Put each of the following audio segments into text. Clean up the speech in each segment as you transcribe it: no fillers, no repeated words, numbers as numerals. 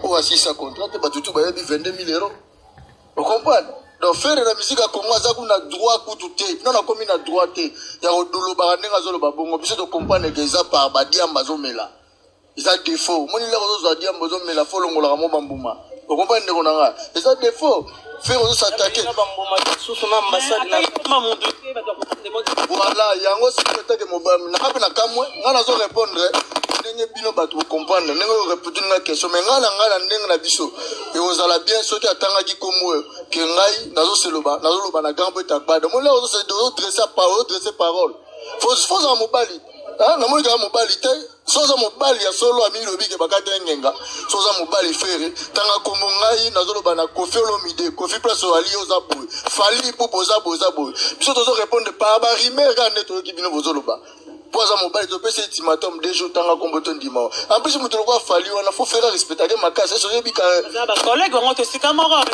ou assis sa contrat, tu vas 22 000 euros. Vous comprenez? Donc, faire la musique à Congo, ça a droit à tout. Non, on a commis un droit. Il y a un droit à tout. On comprend que ça par Badia Mazomela. Ils ont défaut. Moi, il y a un Badia Mazomela, il faut l'ongolamo bambouma. Vous comprenez que on a ils ont défaut. Faire aux s'attaquer. Voilà, il y a un autre secrétaire de Mobam. N'a pas de camoué. On a répondre. Nenye bino batu comprendre nenye répondre na question mais ngala ndenge na biso et ozala bien soki atanga ki komo ke ngai nazo loba na gambo etakbada mo leo se do dresser parole faut za mobali ah na mo ka mobali te soza mobali ya solo ami lobi ke bakata ngenga soza mobali fere tanga komo ngai nazo loba na Kofi Olomide Kofi place ali ozaboy fali popo ozaboy biso tozo répondre par ba rimer ka neto ki bino bozo loba. Pour ça, mon père, tu peux ultimatum des jours tant qu'on peut dire. En plus, je me trouve fallu, on a faut faire respecter ma casse. C'est ce que collègue, on te dit camarade.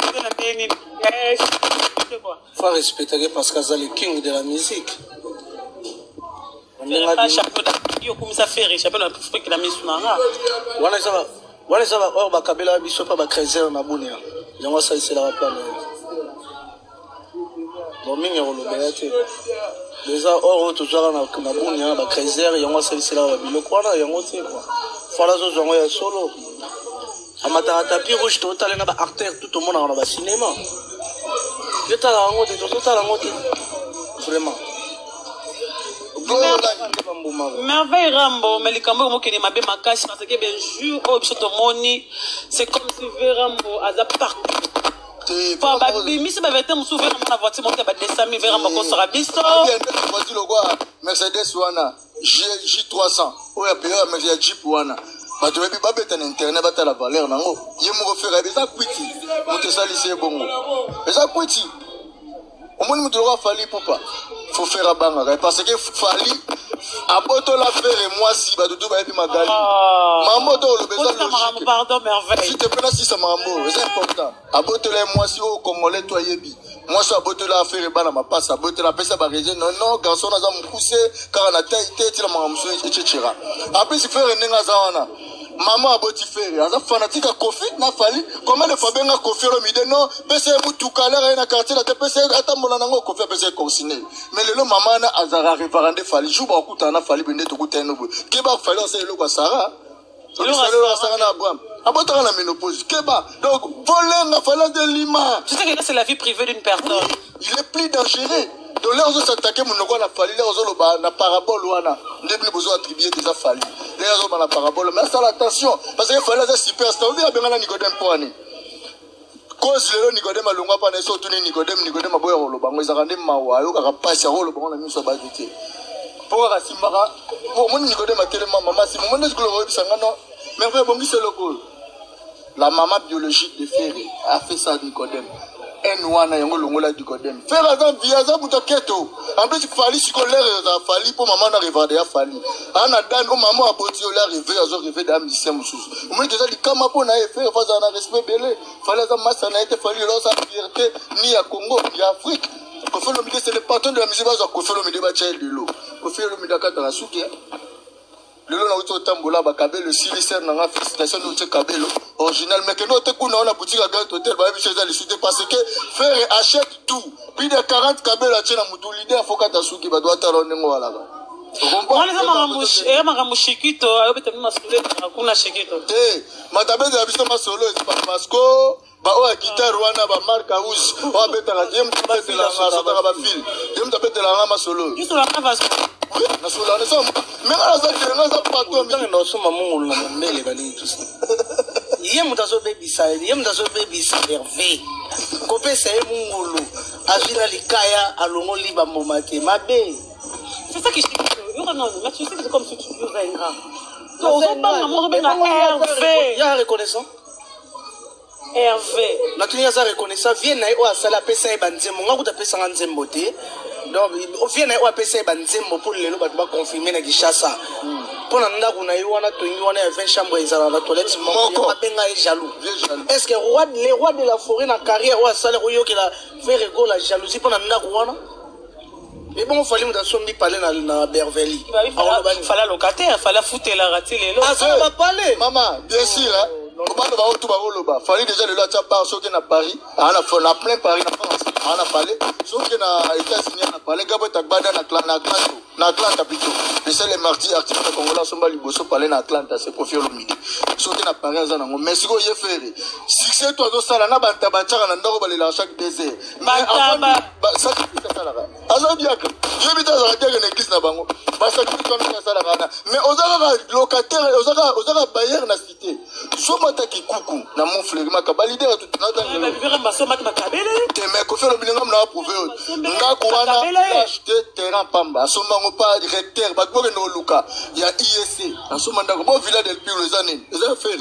Faut respecter parce que c'est le king de la musique. On a pas chapeau d'ailleurs comme ça fait chapeau la plus que la mise sur la. Voilà ça va. Or bakabela biso pa ba créer na bunia. Yango ça c'est la plan. Bon mingi rolobelate. Déjà, or, tout ça, on a bunia, ba créer, yango ça c'est la biloko na yango te quoi. Fala zo zongo ya solo. Amata tapis rouge total na ba acteur tout le monde na ba cinéma. Je tala yango te tout tala yango te. Vraiment. Merveille Rambo, mais les Cambo qui ne m'a pas caché parce que ben jour au bisoto moni, c'est comme si Rambo a za partout. Pour ba bimisi ba vete mu souverain na voiture monter ba 200 000 Rambo ko sera biso. Voiture le quoi Mercedes wana J300. O ya paya Mercedes Jeep wana. Ba to bi ba beta na internet ba ta la valeur nango. Yemo ko faire eza kwiti. Monter ça lycée bongo. Eza kwiti. Au moins, nous fali popa. Faut faire à banga. Parce que fali, à poto la faire et moi si, bah, tout va être ma gagne. Maman, le besoin de pardon, merveille. Si tu peux si ça m'a c'est important. À poto la moi si, oh, comme on l'est, toi, yebi. Moi, ça, à poto la faire et bah, ma passe, à poto la passe, à barrière. Non, garçon, on a me poussé, car on a taille, tête, il a m'a etc. Après, si faire un n'engazana. Maman a beau faire, elle a fanatique à Kofi, n'a fallu. Comment le Fabien a Kofi Olomide non, PC Boutouka, là, il a quartier, la TPC, attends, mon anango, Kofi a PC consigné. Mais le nom maman a Azara réparandé, fallu, joue beaucoup, t'en as fallu, bende, tout goûter, nous. Keba, fallu, c'est le Sarah. C'est le Sarah Abraham. Abotara la ménopause. Keba. Donc, voler, n'a fallu de Lima. Tu sais que là, c'est la vie privée d'une personne. Il est plus dangereux. Donc là, on s'attaquer, mon nom, la fallu, là, on la parabole, on a. Nous besoin d'attribuer déjà fallu. Là, on a la parabole. Mais ça, attention. Parce qu'il fallait être superstar. On dit, bien, on a Nicodème pour année. Cause le Nicodème a longa pas ne sauter Nicodème a boire le bango. Ils ont rendu mawa. Ils ont passé au bango. On a mis sur base de pour la Simbara. Pour mon Nicodème a tellement maman. Si mon monde est glorieux, ça non. Mais vrai, bon, c'est le coup. La maman biologique de Ferry a fait ça Nicodème. N1 yango longola du Nicodème. Faire azan via za butoketo. En plus il fallait scolaire za fallait pour maman na revendre ya fallait. Ana dan o maman a boti la rêver azo rêver da musicien mususu. O mo déjà di kama po na faire face na respect belé. Fallait za massa na été fallait là sa fierté ni à Congo ni à Afrique. Kofi Olomide c'est le patron de la musique bazo Kofi Olomide ba tchel de l'eau. Kofi Olomide ka ta suki. Le long auto tambola ba kabelo silicer na nga félicitation de kabelo original mais que notre coup na boutique à Grand Hôtel ba biso za lisute parce que faire achète tout plus de 40 kabelo a tchena mutu leader faut kata suki ba doit talo nengo wala ba on les a manga mushikito ayo beta masolo kuna shikito matabe de biso masolo parce que ba o guitare wana ba marque house o beta la yem tapete la ngara ba fil yem tapete la ngama solo juste la cava na solo na somme mais on a ça que on a pas tout mais non soma mongolo na mbele bali tout ça yem tazo baby sa Hervé kopesa ye mongolo azina likaya alongo liba momate mabe c'est ça qui non mais tu sais que c'est comme si tu faisais un grand Hervé il y a reconnaissant Hervé na tunia za reconnaissant vient na o asala pesa e banzembo nga kuta pesa nga nzembo te donc vient na o pesa e banzembo pour lelo ba confirmer na Kishasa pona ndaku na yo wana tongi wana ya 20 chambres ezala na toilette moko abenga e jaloux est-ce que le roi de la forêt na carrière o asala ko yo que la faire rigolo la jalousie pona ndaku wana. Mais bon, il fallait me parler dans Berveli. Il fallait locataire, il fallait foutre la ratine. Ah, ça va parler. Maman, bien sûr, hein. Obana ba otu ba oloba. Fallait déjà le lacha par ceux qui na Paris, na plein Paris na France. On a parlé. Ceux qui na États-Unis na parlé gabo tagbada na Atlanta plutôt. C'est les martyrs artistes congolais sont bali bosso parler na Atlanta, c'est Kofi Olomide. Ceux qui na Paris za nango. Mais siko ye faire. Succès toi do sala na banta bachaka na ndoko balela chaque 2 heures. Bataba. Ça qui sala ka. Azo biaka. Je bita za ka na église na bango. Basa qui toi na sala kana. Mais ozaka locataire, ozaka bailleur na cité. Somata ki kuku na mon fleur makabali de tout na dans. Mais vivre ma somata makabele. Mais Kofi Olomide ngam na prouver. Nga kuana acheter terrain pamba. Asomba pas directeur, ba ko no luka. Ya IEC. Asomba ndako bo villa del Pio les années. Les affaires